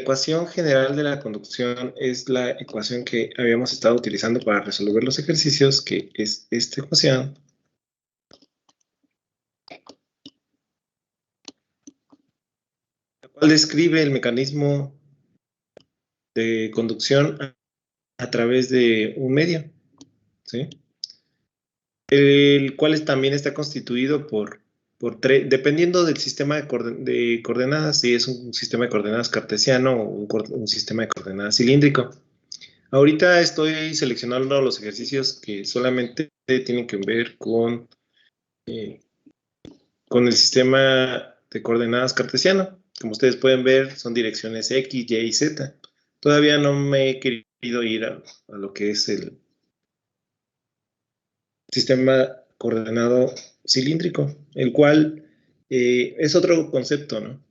ecuación general de la conducción es la ecuación que habíamos estado utilizando para resolver los ejercicios, que es esta ecuación. La cual describe el mecanismo de conducción a través de un medio, ¿sí? El cual también está constituido por dependiendo del sistema de coordenadas, si es un sistema de coordenadas cartesiano o un sistema de coordenadas cilíndrico. Ahorita estoy seleccionando los ejercicios que solamente tienen que ver con el sistema de coordenadas cartesiano. Como ustedes pueden ver, son direcciones X, Y y Z. Todavía no me he querido ir a lo que es el sistema coordenado cilíndrico, el cual es otro concepto, ¿no?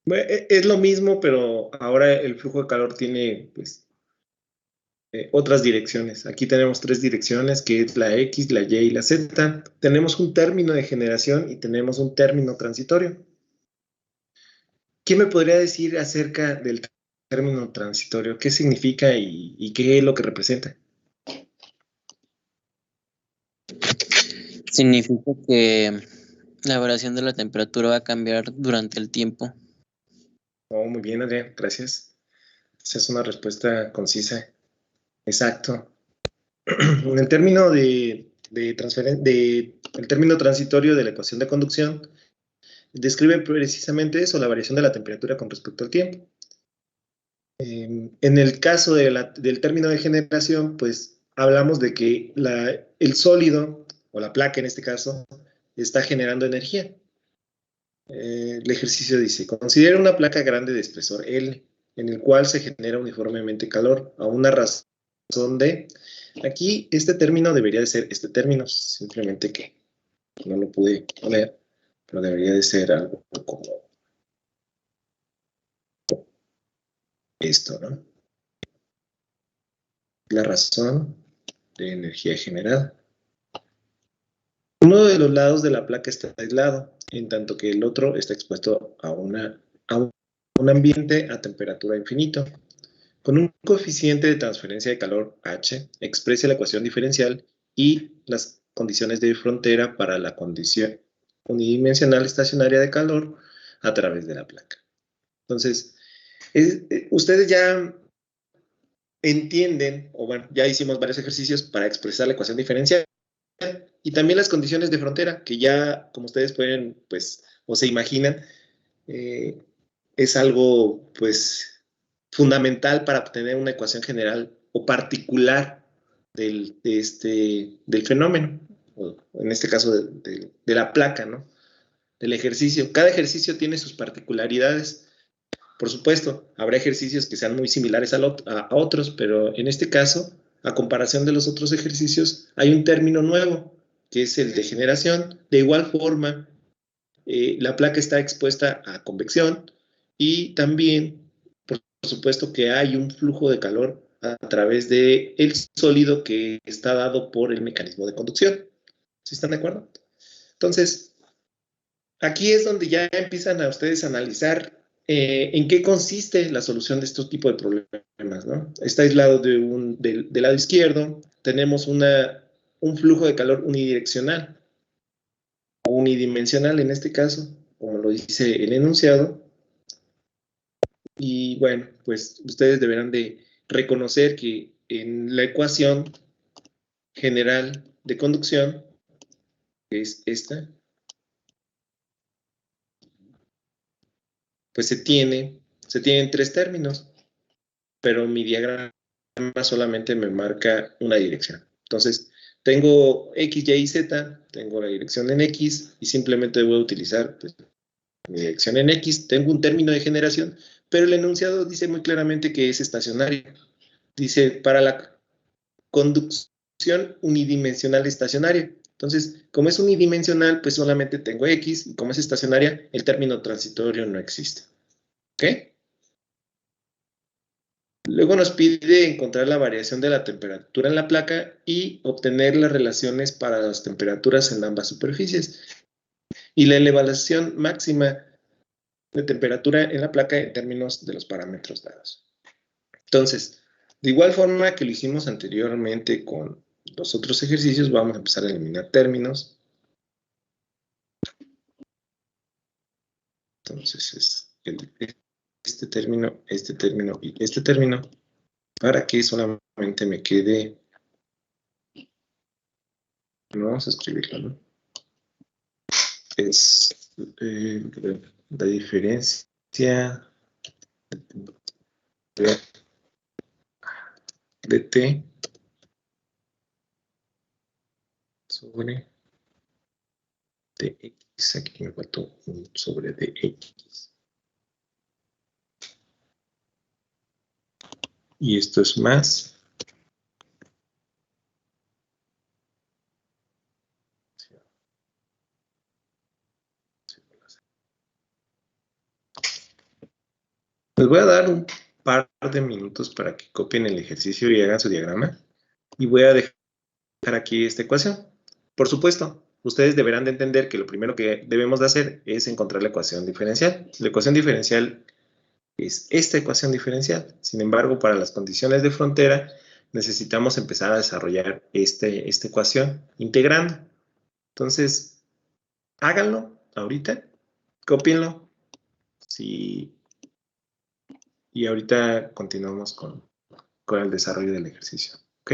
Bueno, es lo mismo, pero ahora el flujo de calor tiene, pues, otras direcciones. Aquí tenemos 3 direcciones, que es la X, la Y y la Z. Tenemos un término de generación y tenemos un término transitorio. ¿Qué me podría decir acerca del término transitorio? ¿Qué significa y qué es lo que representa? Significa que la variación de la temperatura va a cambiar durante el tiempo. Oh, muy bien, Adrián, gracias. Esa es una respuesta concisa. Exacto. En el término el término transitorio de la ecuación de conducción describe precisamente eso, la variación de la temperatura con respecto al tiempo. En el caso del término de generación, pues hablamos de que el sólido, o la placa en este caso, está generando energía. El ejercicio dice, considera una placa grande de espesor L, en el cual se genera uniformemente calor a una razón de... Aquí este término debería de ser este término, simplemente que no lo pude poner, pero debería de ser algo como esto, ¿no? La razón de energía generada. Uno de los lados de la placa está aislado, en tanto que el otro está expuesto a un ambiente a temperatura infinito. Con un coeficiente de transferencia de calor H, expresa la ecuación diferencial y las condiciones de frontera para la condición unidimensional estacionaria de calor a través de la placa. Entonces, ustedes ya entienden, o bueno, ya hicimos varios ejercicios para expresar la ecuación diferencial y también las condiciones de frontera, que ya, como ustedes pueden, pues, o se imaginan, es algo, pues, fundamental para obtener una ecuación general o particular del fenómeno, o en este caso de la placa, ¿no? Del ejercicio. Cada ejercicio tiene sus particularidades. Por supuesto, habrá ejercicios que sean muy similares a otros, pero en este caso, a comparación de los otros ejercicios, hay un término nuevo, que es el de generación. De igual forma, la placa está expuesta a convección y también, por supuesto, que hay un flujo de calor a través del sólido que está dado por el mecanismo de conducción. ¿Sí están de acuerdo? Entonces, aquí es donde ya empiezan a ustedes a analizar en qué consiste la solución de estos tipos de problemas, ¿no? Está aislado del lado izquierdo, tenemos un flujo de calor unidireccional, o unidimensional en este caso, como lo dice el enunciado. Y bueno, pues ustedes deberán de reconocer que en la ecuación general de conducción, que es esta, pues se tienen 3 términos, pero mi diagrama solamente me marca una dirección. Entonces, tengo X, Y y Z, tengo la dirección en X y simplemente voy a utilizar pues, mi dirección en X. Tengo un término de generación, pero el enunciado dice muy claramente que es estacionario. Dice, para la conducción unidimensional estacionaria. Entonces, como es unidimensional, pues solamente tengo X, y como es estacionaria, el término transitorio no existe. ¿Ok? Luego nos pide encontrar la variación de la temperatura en la placa y obtener las relaciones para las temperaturas en ambas superficies. Y la elevación máxima de temperatura en la placa en términos de los parámetros dados. Entonces, de igual forma que lo hicimos anteriormente con los otros ejercicios, vamos a empezar a eliminar términos. Entonces, este término y este término, para que solamente me quede... Vamos a escribirlo, ¿no? Es la diferencia de T sobre dx. Aquí me faltó un sobre dx. Y esto es más. Les voy a dar un par de minutos para que copien el ejercicio y hagan su diagrama. Y voy a dejar aquí esta ecuación. Por supuesto, ustedes deberán de entender que lo primero que debemos de hacer es encontrar la ecuación diferencial. La ecuación diferencial es esta ecuación diferencial. Sin embargo, para las condiciones de frontera, necesitamos empezar a desarrollar esta ecuación integrando. Entonces, háganlo ahorita, cópienlo. Sí, y ahorita continuamos con el desarrollo del ejercicio. ¿Ok?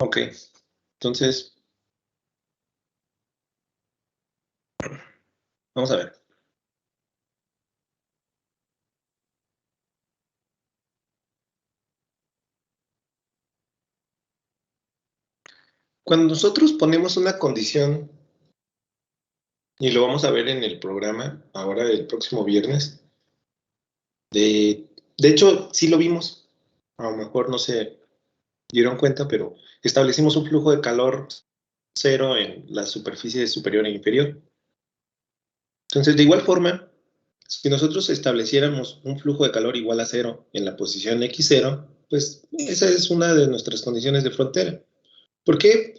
Ok. Entonces, vamos a ver. Cuando nosotros ponemos una condición y lo vamos a ver en el programa ahora el próximo viernes. De hecho, sí lo vimos, a lo mejor no se dieron cuenta, pero establecimos un flujo de calor cero en la superficie superior e inferior. Entonces, de igual forma, si nosotros estableciéramos un flujo de calor igual a cero en la posición x0, pues esa es una de nuestras condiciones de frontera. ¿Por qué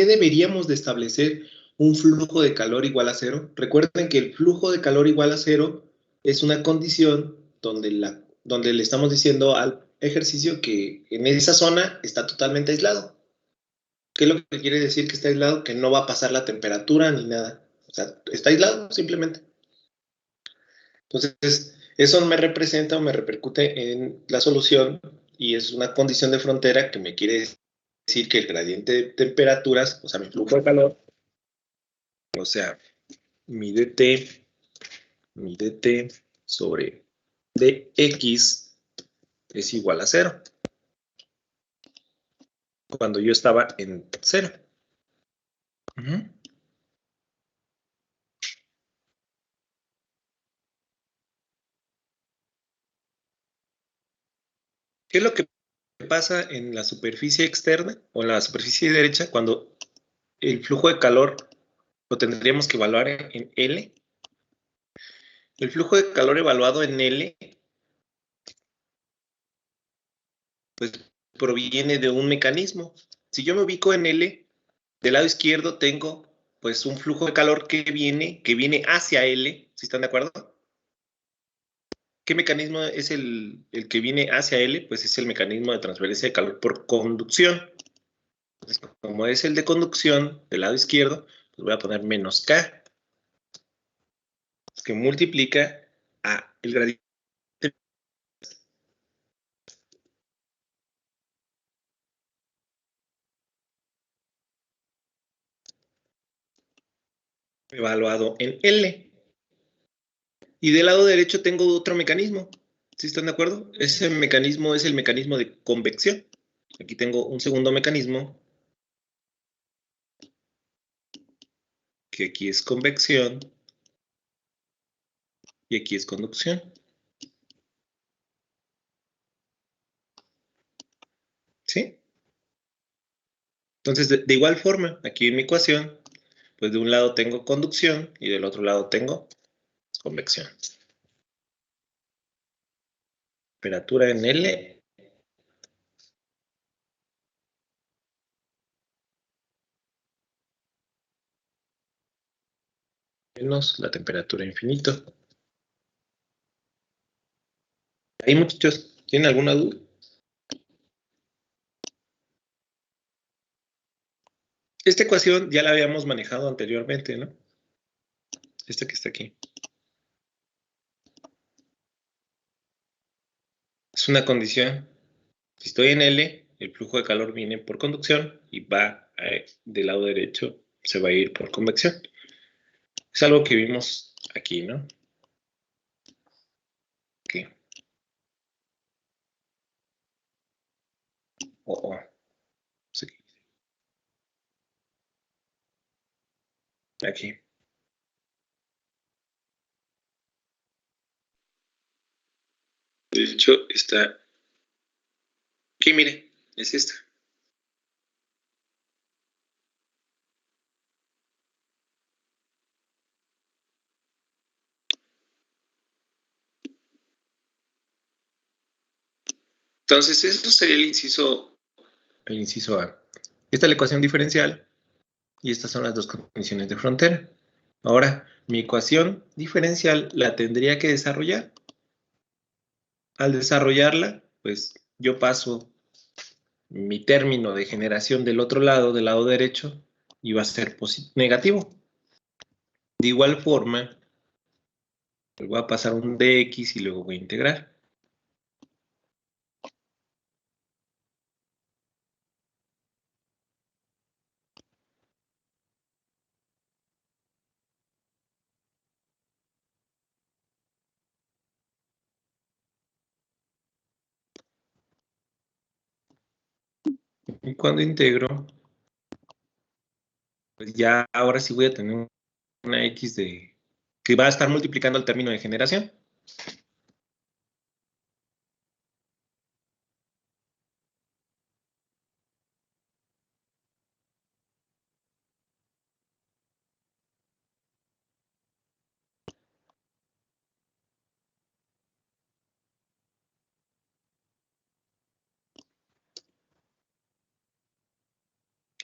deberíamos de establecer un flujo de calor igual a cero? Recuerden que el flujo de calor igual a cero es una condición donde le estamos diciendo al ejercicio que en esa zona está totalmente aislado. ¿Qué es lo que quiere decir que está aislado? Que no va a pasar la temperatura ni nada. O sea, está aislado simplemente. Entonces, eso me representa o me repercute en la solución y es una condición de frontera que me quiere decir que el gradiente de temperaturas, o sea, mi flujo de calor, o sea, mi dt sobre dx es igual a cero, cuando yo estaba en cero. ¿Qué es lo que pasa en la superficie externa o en la superficie derecha cuando el flujo de calor lo tendríamos que evaluar en L? El flujo de calor evaluado en L pues proviene de un mecanismo. Si yo me ubico en L, del lado izquierdo tengo pues un flujo de calor que viene hacia L, ¿sí están de acuerdo? ¿Qué mecanismo es el que viene hacia L? Pues es el mecanismo de transferencia de calor por conducción. Entonces, como es el de conducción del lado izquierdo, pues voy a poner menos K, que multiplica a el gradiente evaluado en L. Y del lado derecho tengo otro mecanismo. ¿Sí están de acuerdo? Ese mecanismo es el mecanismo de convección. Aquí tengo un segundo mecanismo, que aquí es convección y aquí es conducción. ¿Sí? Entonces, de igual forma, aquí en mi ecuación, pues de un lado tengo conducción y del otro lado tengo convección. Temperatura en L menos la temperatura infinito. Ahí, muchachos, ¿tienen alguna duda? Esta ecuación ya la habíamos manejado anteriormente, ¿no? Esta que está aquí. Es una condición. Si estoy en L, el flujo de calor viene por conducción y va del lado derecho, se va a ir por convección. Es algo que vimos aquí, ¿no? Aquí. Sí. Aquí. De hecho, está aquí, mire, es esta. Entonces, eso sería el inciso A. Esta es la ecuación diferencial y estas son las dos condiciones de frontera. Ahora, mi ecuación diferencial la tendría que desarrollar. Al desarrollarla, pues yo paso mi término de generación del otro lado, del lado derecho, y va a ser negativo. De igual forma, voy a pasar un dx y luego voy a integrar. Y cuando integro, pues ya ahora sí voy a tener una X que va a estar multiplicando el término de generación.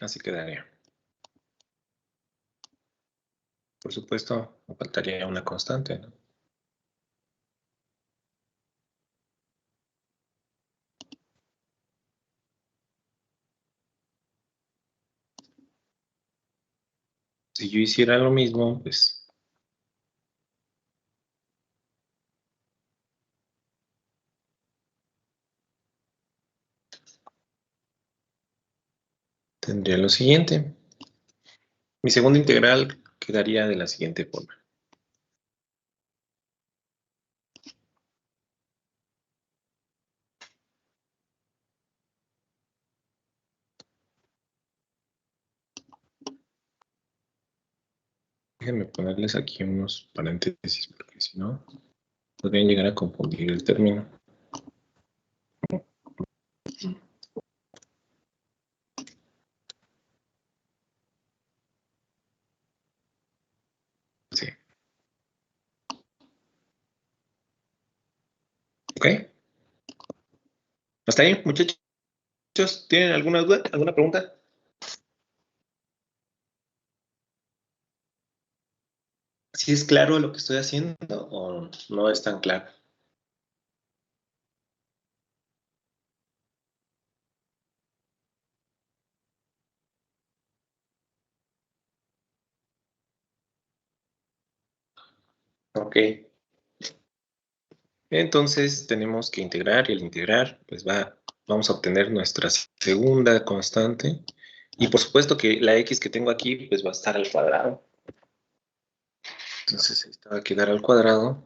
Así quedaría. Por supuesto, me faltaría una constante, ¿no? Si yo hiciera lo mismo, pues tendría lo siguiente. Mi segunda integral quedaría de la siguiente forma. Déjenme ponerles aquí unos paréntesis, porque si no, podrían llegar a confundir el término. Sí. ¿Ok? ¿Hasta ahí, muchachos? ¿Tienen alguna duda? ¿Alguna pregunta? ¿Si es claro lo que estoy haciendo o no es tan claro? Ok. Entonces tenemos que integrar y al integrar, pues vamos a obtener nuestra segunda constante. Y por supuesto que la x que tengo aquí, pues va a estar al cuadrado. Entonces esta va a quedar al cuadrado.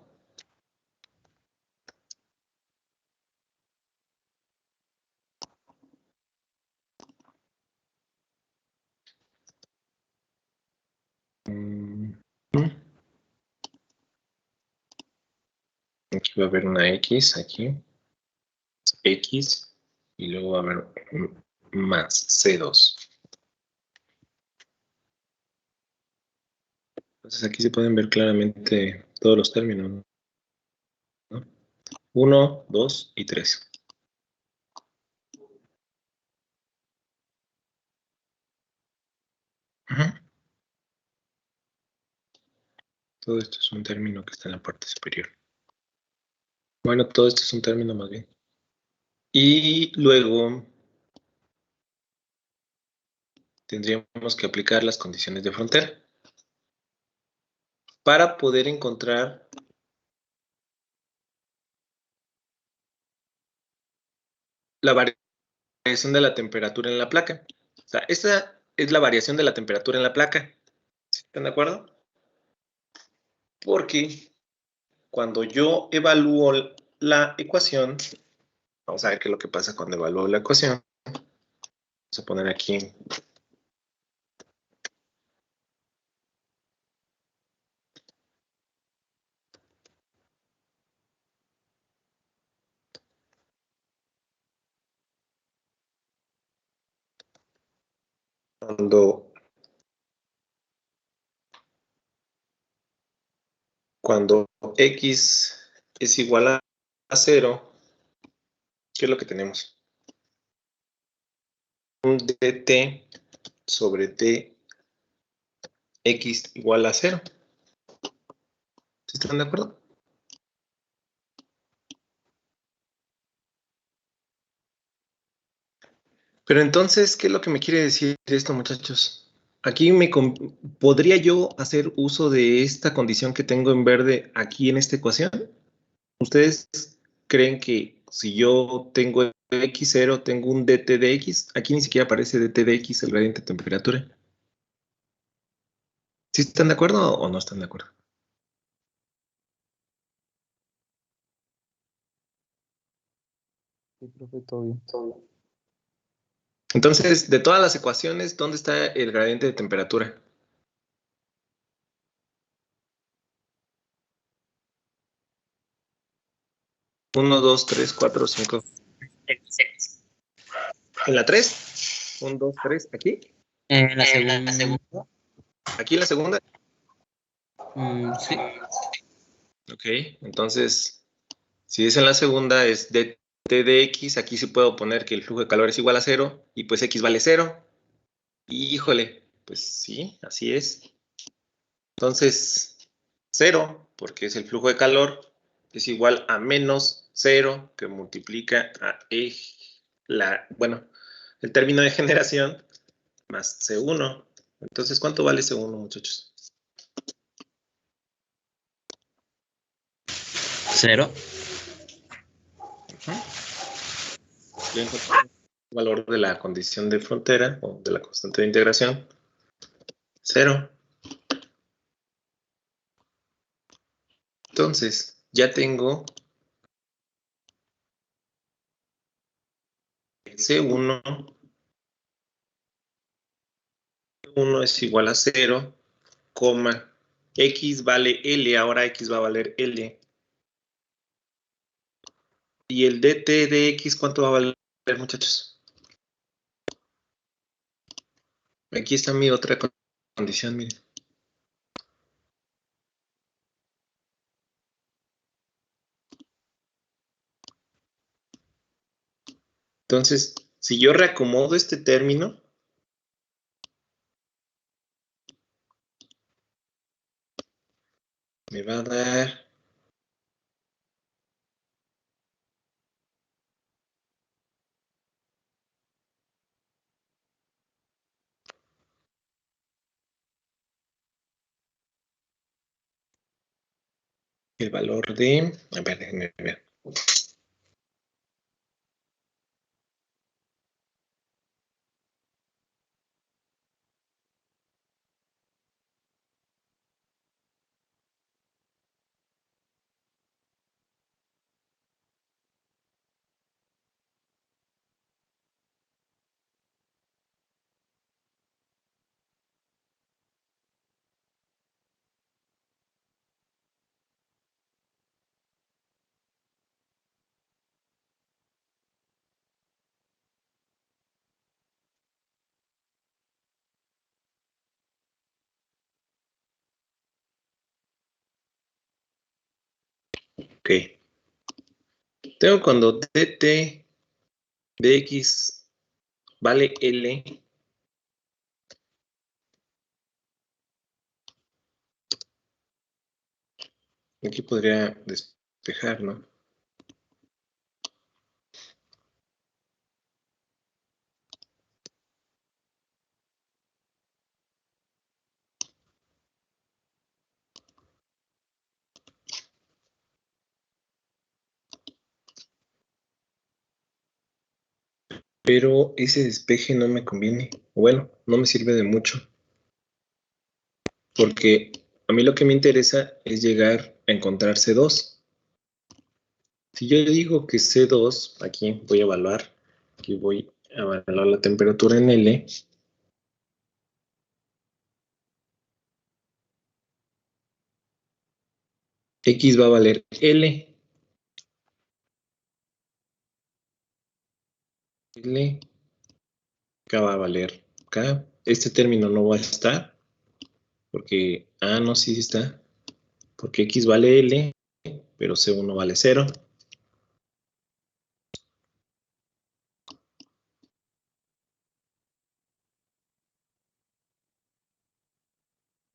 Aquí va a haber una x, aquí. X. Y luego va a haber más C2. Entonces aquí se pueden ver claramente todos los términos, ¿no? 1, 2 y 3. Todo esto es un término que está en la parte superior. Bueno, todo esto es un término más bien. Y luego tendríamos que aplicar las condiciones de frontera para poder encontrar la variación de la temperatura en la placa. O sea, esta es la variación de la temperatura en la placa. ¿Sí? ¿Están de acuerdo? Porque cuando yo evalúo la ecuación, vamos a ver qué es lo que pasa cuando evalúo la ecuación. Vamos a poner aquí cuando x es igual a 0, ¿qué es lo que tenemos? Un dt sobre dx igual a 0. ¿Sí están de acuerdo? Pero entonces, ¿qué es lo que me quiere decir esto, muchachos? Aquí ¿podría yo hacer uso de esta condición que tengo en verde aquí en esta ecuación? ¿Ustedes creen que si yo tengo x0, tengo un dt de x? Aquí ni siquiera aparece dt de x, el gradiente de temperatura. ¿Sí están de acuerdo o no están de acuerdo? Sí, profe, todo bien. Entonces, de todas las ecuaciones, ¿dónde está el gradiente de temperatura? 1, 2, 3, 4, 5. ¿En la 3? 1, 2, 3. ¿Aquí? En la segunda. ¿Aquí en la segunda? Sí. Ok, entonces, si es en la segunda, es dt de x. Aquí sí puedo poner que el flujo de calor es igual a 0 y pues x vale 0. Y, híjole, pues sí, así es. Entonces, 0, porque es el flujo de calor, es igual a menos 0, que multiplica a bueno, el término de generación más C1. Entonces, ¿cuánto vale C1, muchachos? 0. Ya encontré el valor de la condición de frontera o de la constante de integración. 0. Entonces, ya tengo C1. C1 es igual a 0, coma, x vale L, ahora x va a valer L. ¿Y el dt de x cuánto va a valer, muchachos? Aquí está mi otra condición, miren. Entonces, si yo reacomodo este término, me va a dar el valor de, a ver, déjenme ver. Ok. Tengo cuando dt de x vale L, aquí podría despejar, ¿no? Pero ese despeje no me conviene. Bueno, no me sirve de mucho. Porque a mí lo que me interesa es llegar a encontrar C2. Si yo digo que C2, aquí voy a evaluar, aquí voy a evaluar la temperatura en L. X va a valer L. L. K va a valer K. Este término no va a estar, porque, no, sí está, porque X vale L, pero C1 vale 0.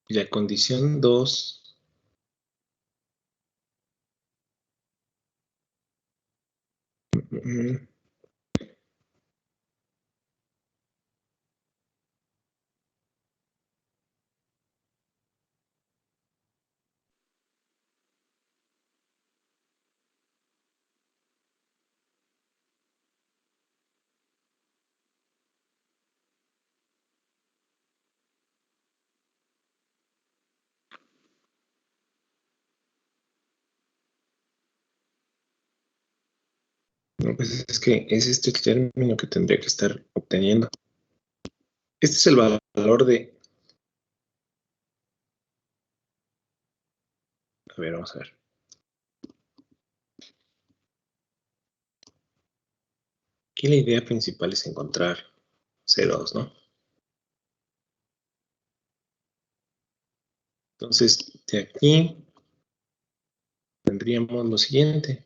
Y la condición 2, no, pues es que es este el término que tendría que estar obteniendo. Este es el valor de... A ver, vamos a ver. Aquí la idea principal es encontrar C2, ¿no? Entonces, de aquí tendríamos lo siguiente.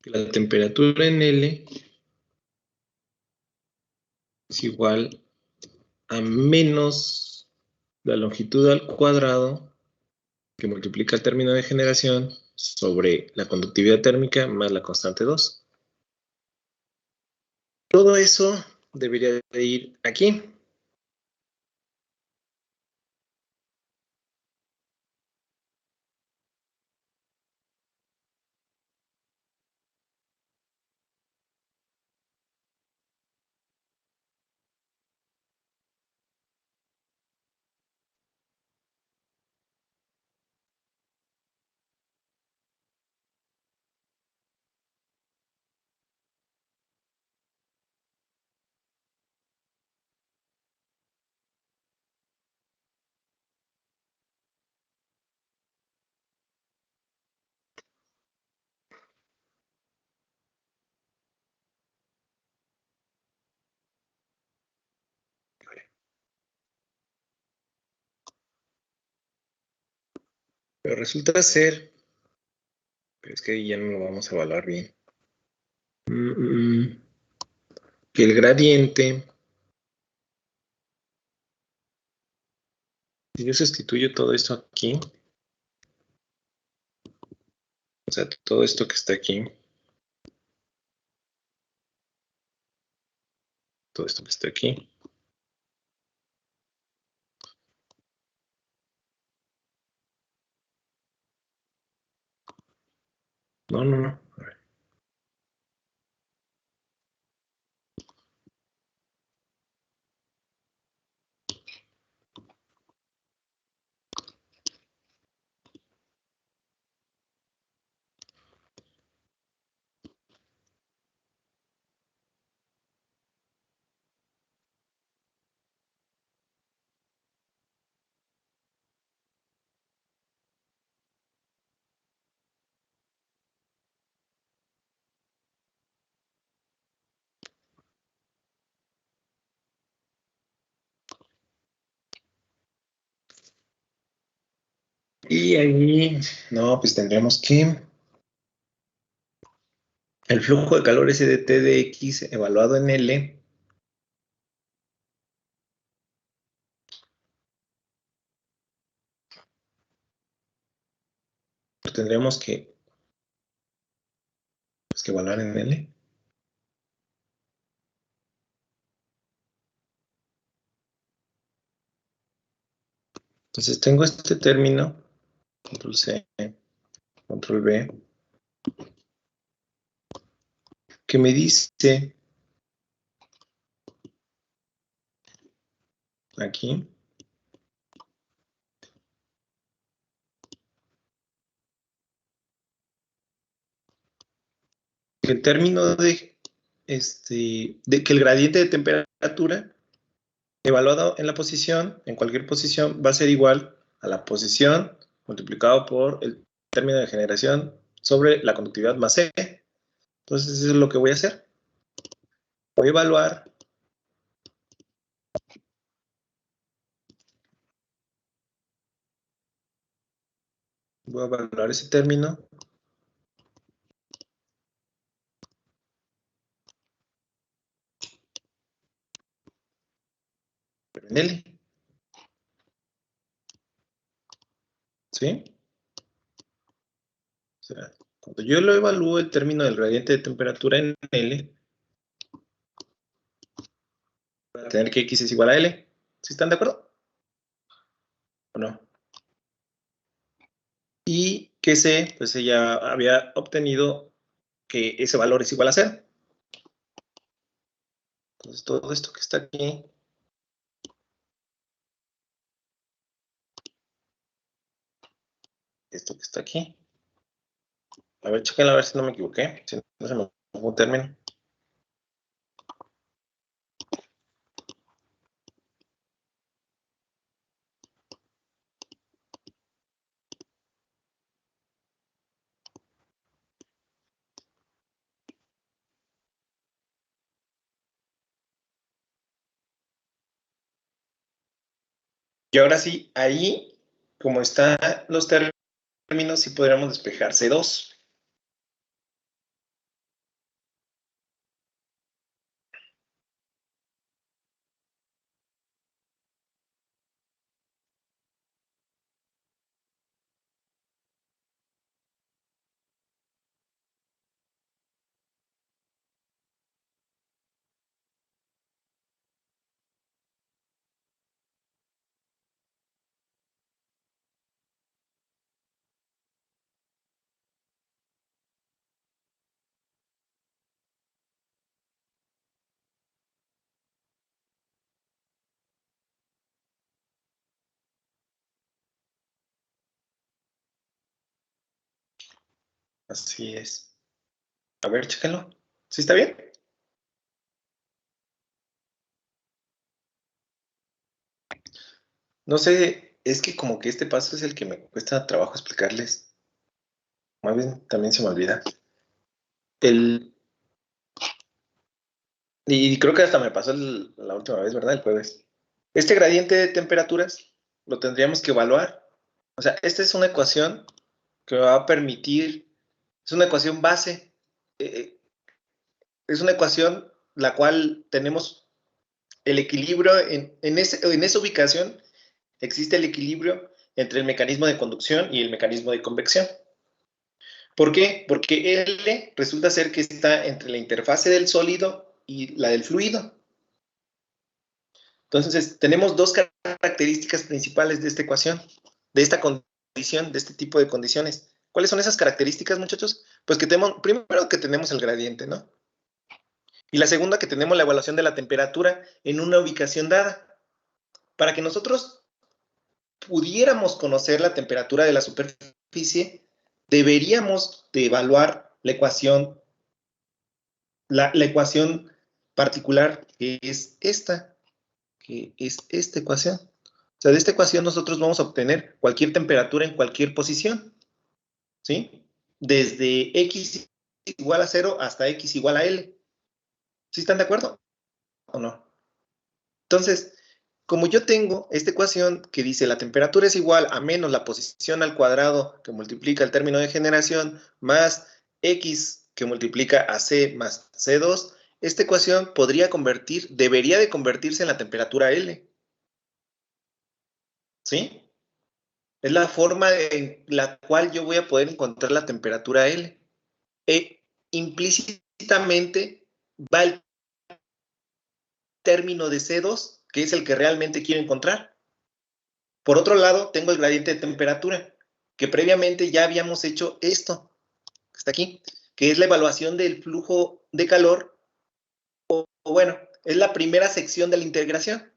Que la temperatura en L es igual a menos la longitud al cuadrado que multiplica el término de generación sobre la conductividad térmica más la constante 2. Todo eso debería de ir aquí. Pero resulta ser, pero es que ya no lo vamos a evaluar bien, que el gradiente, si yo sustituyo todo esto aquí, o sea, todo esto que está aquí, todo esto que está aquí, no. A ver. Y ahí, no, pues tendríamos que el flujo de calor SDT de X evaluado en L lo tendríamos que evaluar en L. Entonces tengo este término, control C, control V, que me dice aquí que el término de que el gradiente de temperatura evaluado en la posición, en cualquier posición, va a ser igual a la posición multiplicado por el término de generación sobre la conductividad más C. Entonces, eso es lo que voy a hacer. Voy a evaluar ese término en L. ¿Sí? O sea, cuando yo lo evalúo el término del gradiente de temperatura en L, voy a tener que X es igual a L. ¿Sí están de acuerdo? ¿O no? Y que C, pues ella había obtenido que ese valor es igual a 0. Entonces, todo esto que está aquí, esto que está aquí, A ver, chéquenlo a ver si no me equivoqué. Si no se me fue un término. Y ahora sí, ahí, como están los términos, sí podríamos despejar C2. Así es. A ver, chéquenlo. ¿Sí está bien? No sé, es que como que este paso es el que me cuesta trabajo explicarles. Más bien, también se me olvida. Y creo que hasta me pasó la última vez, ¿verdad? El jueves. Este gradiente de temperaturas lo tendríamos que evaluar. O sea, esta es una ecuación que me va a permitir, es una ecuación base, es una ecuación la cual tenemos el equilibrio, en esa ubicación existe el equilibrio entre el mecanismo de conducción y el mecanismo de convección. ¿Por qué? Porque L resulta ser que está entre la interfase del sólido y la del fluido. Entonces, tenemos dos características principales de esta ecuación, de esta condición, de este tipo de condiciones. ¿Cuáles son esas características, muchachos? Pues que tenemos, primero que tenemos el gradiente, ¿no? Y la segunda, que tenemos la evaluación de la temperatura en una ubicación dada. Para que nosotros pudiéramos conocer la temperatura de la superficie, deberíamos de evaluar la ecuación, la ecuación particular que es esta ecuación. O sea, de esta ecuación nosotros vamos a obtener cualquier temperatura en cualquier posición, ¿sí? Desde x igual a 0 hasta x igual a L. ¿Sí están de acuerdo o no? Entonces, como yo tengo esta ecuación que dice la temperatura es igual a menos la posición al cuadrado que multiplica el término de generación más x que multiplica a c más c2, esta ecuación debería de convertirse en la temperatura L. ¿Sí? Es la forma en la cual yo voy a poder encontrar la temperatura L. Implícitamente va el término de C2, que es el que realmente quiero encontrar. Por otro lado, tengo el gradiente de temperatura, que previamente ya habíamos hecho esto, que está aquí, que es la evaluación del flujo de calor, o bueno, es la primera sección de la integración.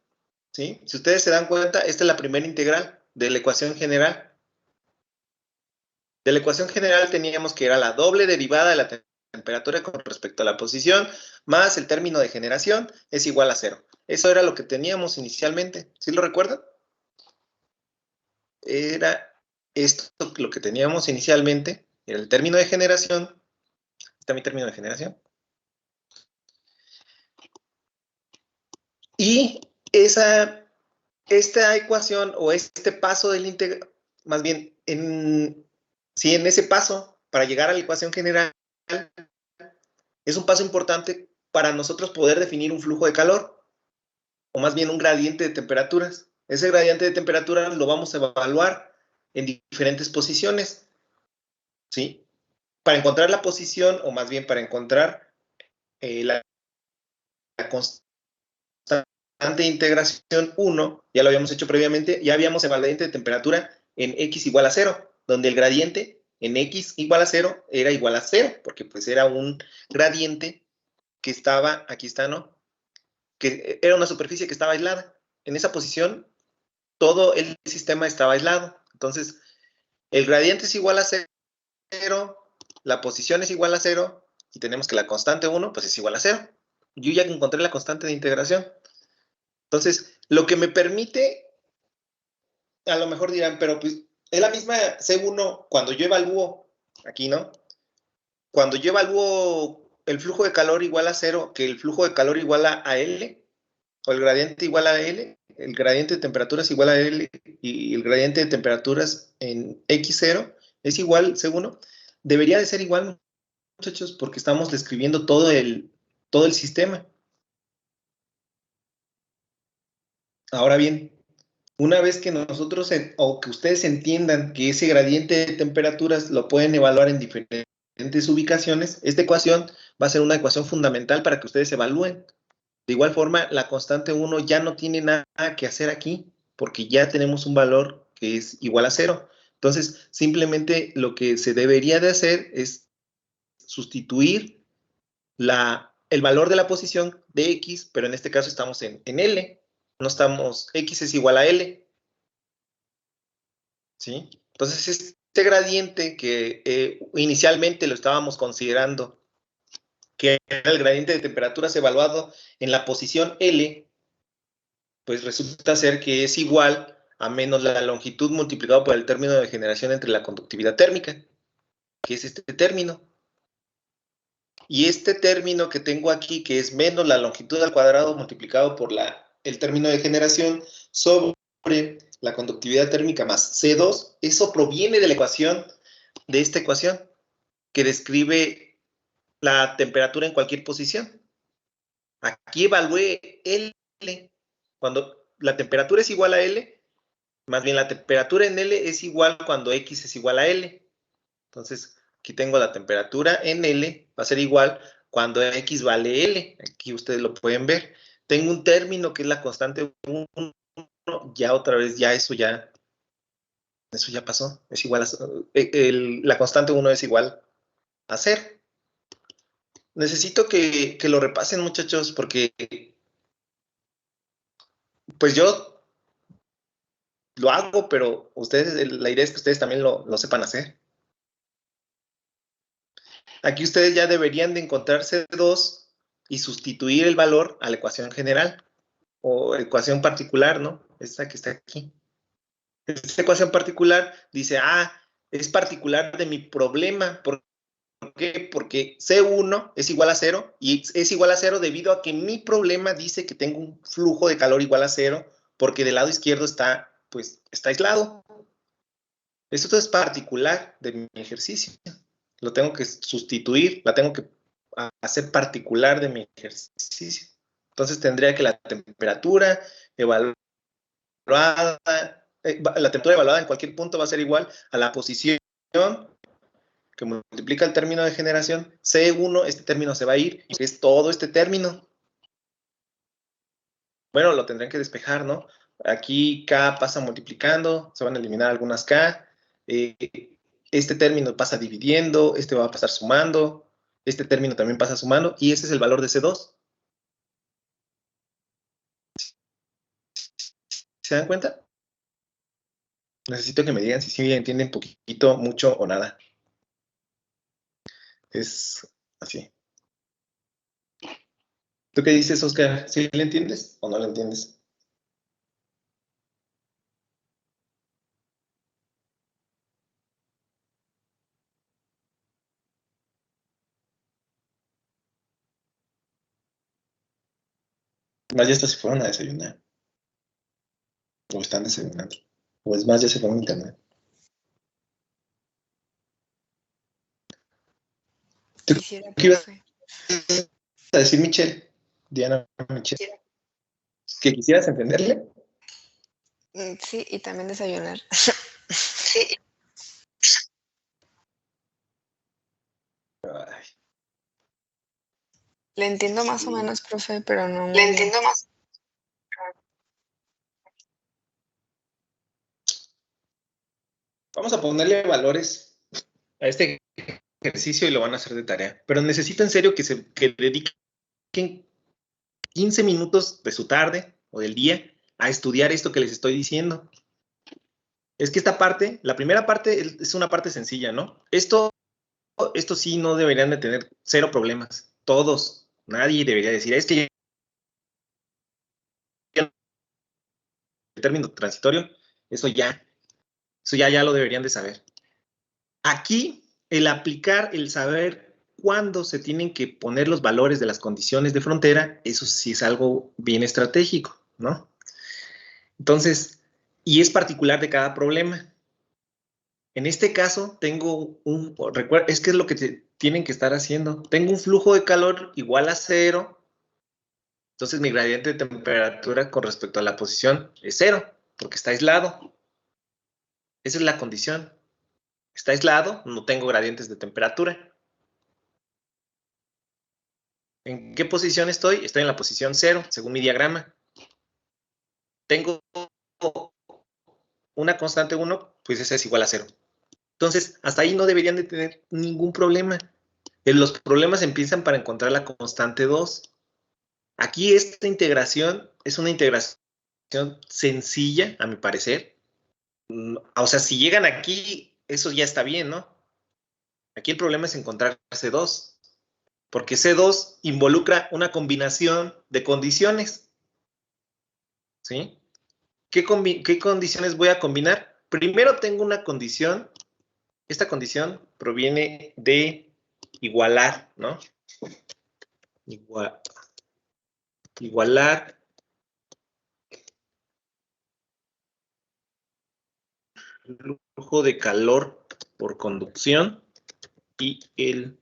¿Sí? Si ustedes se dan cuenta, esta es la primera integral de la ecuación general. De la ecuación general teníamos que era la doble derivada de la temperatura con respecto a la posición, más el término de generación es igual a 0. Eso era lo que teníamos inicialmente. ¿Sí lo recuerdan? Era esto lo que teníamos inicialmente, era el término de generación. Está mi término de generación. Y esta ecuación o este paso del integral, más bien, en ese paso para llegar a la ecuación general, es un paso importante para nosotros poder definir un flujo de calor, o más bien un gradiente de temperaturas. Ese gradiente de temperaturas lo vamos a evaluar en diferentes posiciones, ¿sí? Para encontrar la posición, o más bien para encontrar la constante de integración 1, ya lo habíamos hecho previamente, ya habíamos el gradiente de temperatura en x igual a 0, donde el gradiente en x igual a 0 era igual a 0, porque pues era un gradiente que estaba, aquí está, ¿no? Que era una superficie que estaba aislada. En esa posición, todo el sistema estaba aislado. Entonces, el gradiente es igual a 0, la posición es igual a 0 y tenemos que la constante 1 pues es igual a 0. Yo ya encontré la constante de integración. Entonces, lo que me permite, a lo mejor dirán, pero pues es la misma C1 cuando yo evalúo, aquí, ¿no? Cuando yo evalúo el flujo de calor igual a 0, que el flujo de calor igual a L, o el gradiente igual a L, el gradiente de temperaturas igual a L, y el gradiente de temperaturas en X0 es igual, C1, debería de ser igual, muchachos, porque estamos describiendo todo el sistema. Ahora bien, una vez que nosotros, o que ustedes entiendan que ese gradiente de temperaturas lo pueden evaluar en diferentes ubicaciones, esta ecuación va a ser una ecuación fundamental para que ustedes evalúen. De igual forma, la constante 1 ya no tiene nada que hacer aquí, porque ya tenemos un valor que es igual a 0. Entonces, simplemente lo que se debería de hacer es sustituir el valor de la posición de X, pero en este caso estamos en L. No estamos, X es igual a L. ¿Sí? Entonces, este gradiente que inicialmente lo estábamos considerando, que era el gradiente de temperaturas evaluado en la posición L, pues resulta ser que es igual a menos la longitud multiplicado por el término de generación entre la conductividad térmica, que es este término. Y este término que tengo aquí, que es menos la longitud al cuadrado multiplicado por el término de generación sobre la conductividad térmica más C2, eso proviene de la ecuación, de esta ecuación, que describe la temperatura en cualquier posición. Aquí evalué L. Cuando la temperatura es igual a L, más bien la temperatura en L es igual cuando X es igual a L. Entonces, aquí tengo la temperatura en L, va a ser igual cuando X vale L. Aquí ustedes lo pueden ver. Tengo un término que es la constante 1, ya otra vez, ya eso ya pasó. Es igual a, la constante 1 es igual a 0. Necesito que lo repasen, muchachos, porque pues yo lo hago, pero ustedes, la idea es que ustedes también lo sepan hacer. Aquí ustedes ya deberían de encontrar C2 y sustituir el valor a la ecuación general o ecuación particular, ¿no? Esta que está aquí. Esta ecuación particular dice, es particular de mi problema. ¿Por qué? Porque C1 es igual a 0 y es igual a 0 debido a que mi problema dice que tengo un flujo de calor igual a 0 porque del lado izquierdo está aislado. Esto es particular de mi ejercicio. Lo tengo que sustituir, la tengo que hacer particular de mi ejercicio. Entonces tendría que la temperatura evaluada en cualquier punto va a ser igual a la posición que multiplica el término de generación. C1, este término se va a ir, que es todo este término. Bueno, lo tendrán que despejar, ¿no? Aquí K pasa multiplicando, se van a eliminar algunas K. Este término pasa dividiendo, este va a pasar sumando, este término también pasa sumando, y ese es el valor de C2. ¿Se dan cuenta? Necesito que me digan si sí entienden poquito, mucho o nada. Es así. ¿Tú qué dices, Oscar? ¿Sí le entiendes o no le entiendes? Más ya hasta se fueron a desayunar. O están desayunando. O es más, ya se fueron a internet. Quisiera, ¿Qué ibas profe. a decir, Michelle? Diana Michelle. ¿Que quisieras entenderle? Sí, y también desayunar. Sí. Ay. Le entiendo más o menos, profe, pero no. Le entiendo más. Vamos a ponerle valores a este ejercicio y lo van a hacer de tarea. Pero necesito en serio que dediquen 15 minutos de su tarde o del día a estudiar esto que les estoy diciendo. Es que esta parte, la primera parte es una parte sencilla, ¿no? Esto esto sí no deberían de tener cero problemas. Todos, nadie debería decir, es que el término transitorio, eso ya lo deberían de saber. Aquí, el aplicar, el saber cuándo se tienen que poner los valores de las condiciones de frontera, eso sí es algo bien estratégico, ¿no? Entonces, y es particular de cada problema. En este caso, tengo recuerda, es que es lo que tienen que estar haciendo. Tengo un flujo de calor igual a 0. Entonces, mi gradiente de temperatura con respecto a la posición es 0, porque está aislado. Esa es la condición. Está aislado, no tengo gradientes de temperatura. ¿En qué posición estoy? Estoy en la posición 0, según mi diagrama. Tengo una constante 1, pues esa es igual a 0. Entonces, hasta ahí no deberían de tener ningún problema. Los problemas empiezan para encontrar la constante 2. Aquí esta integración es una integración sencilla, a mi parecer. O sea, si llegan aquí, eso ya está bien, ¿no? Aquí el problema es encontrar C2, porque C2 involucra una combinación de condiciones. ¿Sí? ¿Qué condiciones voy a combinar? Primero tengo una condición. Esta condición proviene de igualar, ¿no? Igualar el flujo de calor por conducción y el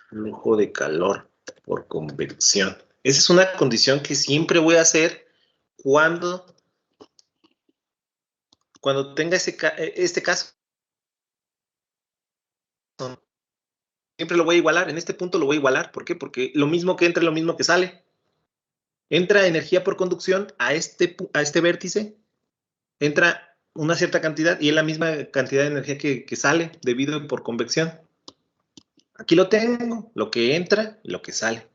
flujo de calor por convección. Esa es una condición que siempre voy a hacer cuando tenga este caso. Siempre lo voy a igualar. En este punto lo voy a igualar. ¿Por qué? Porque lo mismo que entra es lo mismo que sale. Entra energía por conducción a este vértice, entra una cierta cantidad y es la misma cantidad de energía que sale debido por convección. Aquí lo tengo, lo que entra y lo que sale.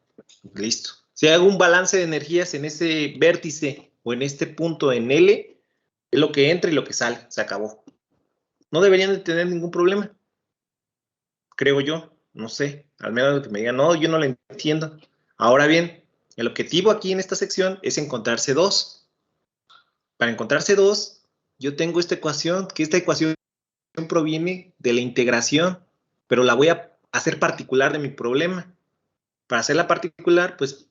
Listo. Si hago un balance de energías en ese vértice o en este punto en L, es lo que entra y lo que sale. Se acabó. No deberían de tener ningún problema. Creo yo. No sé. Al menos que me digan, no, yo no lo entiendo. Ahora bien, el objetivo aquí en esta sección es encontrar C2. Para encontrar C2, yo tengo esta ecuación, que esta ecuación proviene de la integración, pero la voy a hacer particular de mi problema. Para hacerla particular, pues,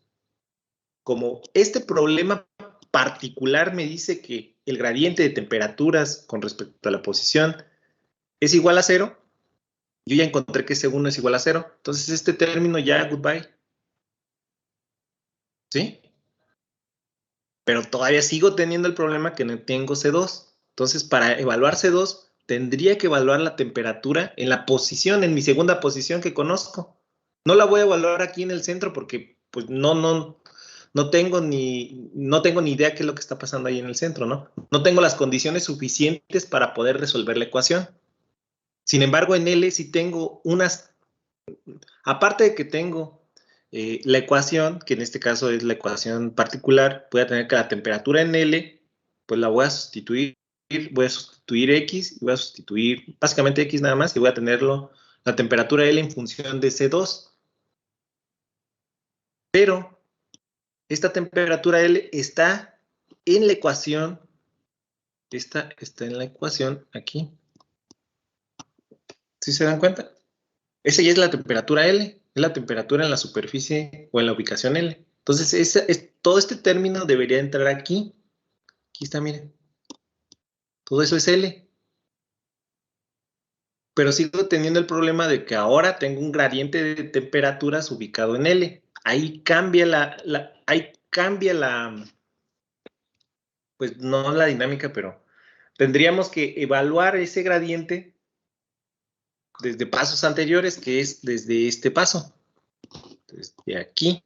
como este problema particular me dice que el gradiente de temperaturas con respecto a la posición es igual a 0, yo ya encontré que C1 es igual a 0. Entonces, este término ya, goodbye. ¿Sí? Pero todavía sigo teniendo el problema que no tengo C2. Entonces, para evaluar C2, tendría que evaluar la temperatura en la posición, en mi segunda posición que conozco. No la voy a evaluar aquí en el centro porque pues no tengo ni idea qué es lo que está pasando ahí en el centro, ¿no? No tengo las condiciones suficientes para poder resolver la ecuación. Sin embargo, en L sí tengo aparte de que tengo la ecuación, que en este caso es la ecuación particular, voy a tener que la temperatura en L, pues la voy a sustituir X, y voy a sustituir básicamente X nada más, y voy a tenerlo, la temperatura L en función de C2. Pero esta temperatura L está en la ecuación, está en la ecuación aquí. ¿Sí se dan cuenta? Esa ya es la temperatura L, es la temperatura en la superficie o en la ubicación L. Entonces, todo este término debería entrar aquí. Aquí está, miren. Todo eso es L. Pero sigo teniendo el problema de que ahora tengo un gradiente de temperaturas ubicado en L. Ahí cambia pues no la dinámica, pero tendríamos que evaluar ese gradiente desde pasos anteriores, que es desde este paso. Desde aquí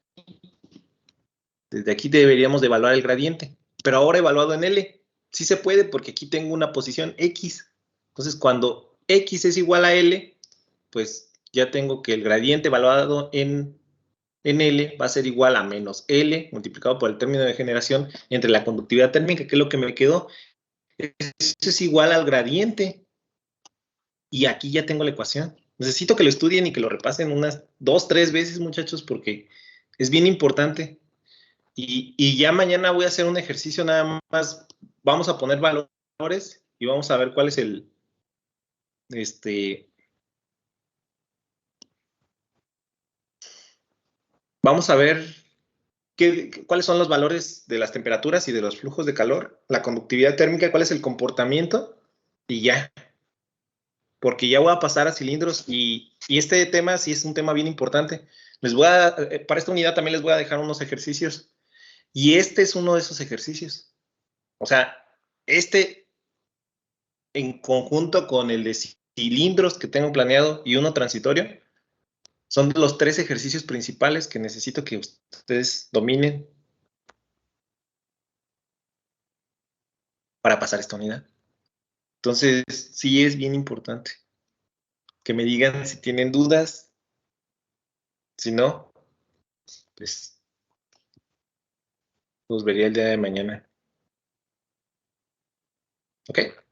deberíamos de evaluar el gradiente, pero ahora evaluado en L. Sí se puede porque aquí tengo una posición X. Entonces, cuando X es igual a L, pues ya tengo que el gradiente evaluado en L va a ser igual a menos L multiplicado por el término de generación entre la conductividad térmica, que es lo que me quedó. Eso es igual al gradiente. Y aquí ya tengo la ecuación. Necesito que lo estudien y que lo repasen unas 2, 3 veces, muchachos, porque es bien importante. Y ya mañana voy a hacer un ejercicio nada más. Vamos a poner valores y vamos a ver cuál es el, vamos a ver cuáles son los valores de las temperaturas y de los flujos de calor, la conductividad térmica, cuál es el comportamiento y ya. Porque ya voy a pasar a cilindros y este tema sí es un tema bien importante. Para esta unidad también les voy a dejar unos ejercicios y este es uno de esos ejercicios. O sea, este en conjunto con el de cilindros que tengo planeado y uno transitorio, son los 3 ejercicios principales que necesito que ustedes dominen para pasar esta unidad. Entonces, sí es bien importante que me digan si tienen dudas. Si no, pues los vería el día de mañana. ¿Ok?